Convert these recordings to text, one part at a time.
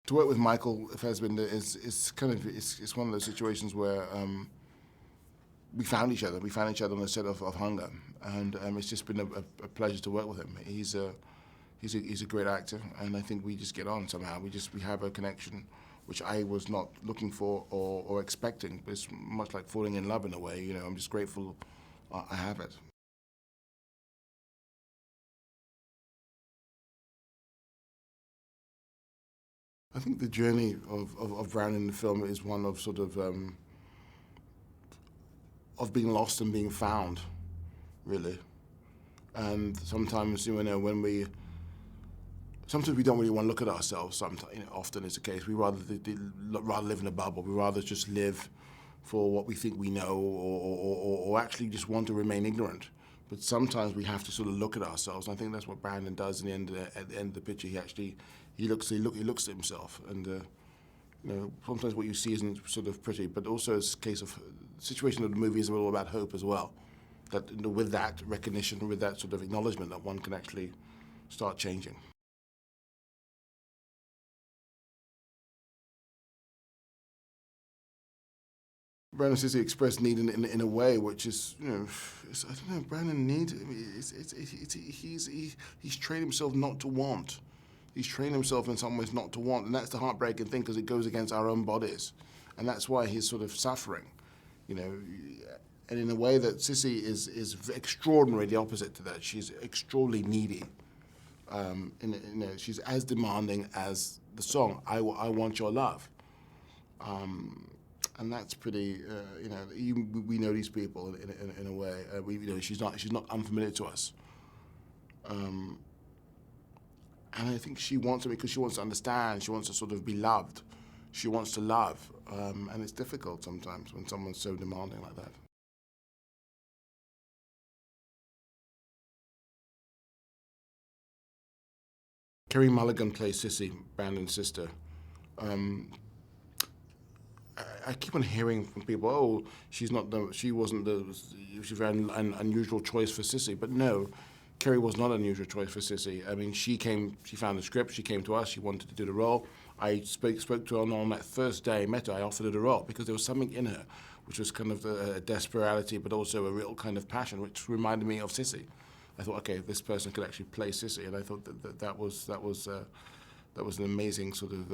To work with Michael Fassbender is kind of it's one of those situations where we found each other. We found each other on the set of Hunger, and it's just been a pleasure to work with him. He's a great actor, and I think we just get on somehow. We have a connection, which I was not looking for or expecting. It's much like falling in love in a way. You know, I'm just grateful I have it. I think the journey of Brown in the film is one of sort of being lost and being found, really. And sometimes, you know, sometimes we don't really want to look at ourselves. Sometimes, you know, often is the case. We rather live in a bubble. We rather just live for what we think we know, or actually just want to remain ignorant. But sometimes we have to sort of look at ourselves. And I think that's what Brandon does at the end of the picture. He looks at himself, and you know, sometimes what you see isn't sort of pretty, but also it's a case of the situation of the movie is all about hope as well. That, you know, with that recognition, with that sort of acknowledgement, that one can actually start changing. Brandon says he expressed need in a way which is, you know, I don't know. Brandon needs. He's trained himself not to want. He's trained himself in some ways not to want, and that's the heartbreaking thing because it goes against our own bodies, and that's why he's sort of suffering, you know. And in a way that Sissy is extraordinarily the opposite to that. She's extraordinarily needy. And, you know, she's as demanding as the song "I Want Your Love." And that's pretty, you know, we know these people in a way. You know, she's not unfamiliar to us. And I think she wants it because she wants to understand. She wants to sort of be loved. She wants to love, and it's difficult sometimes when someone's so demanding like that. Kerry Mulligan plays Sissy, Brandon's sister. I keep on hearing from people, oh, she wasn't she was an unusual choice for Sissy. But no, Kerry was not an unusual choice for Sissy. I mean, she found the script, she came to us, she wanted to do the role. I spoke to her on that first day I met her, I offered her the role because there was something in her which was kind of a desperation, but also a real kind of passion, which reminded me of Sissy. I thought, okay, this person could actually play Sissy, and I thought that was an amazing sort of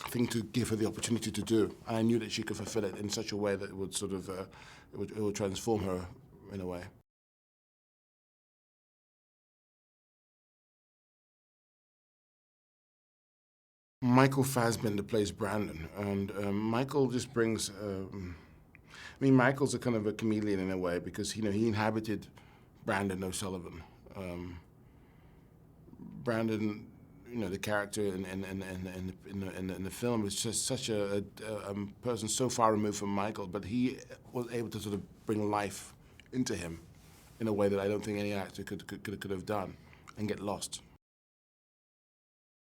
thing to give her the opportunity to do. And I knew that she could fulfill it in such a way that it would sort of it would transform her in a way. Michael Fassbender plays Brandon, and Michael just brings. I mean, Michael's a kind of a chameleon in a way because, you know, he inhabited Brandon O'Sullivan. Brandon, you know, the character in the film is just such a person so far removed from Michael, but he was able to sort of bring life into him in a way that I don't think any actor could have done, and get lost.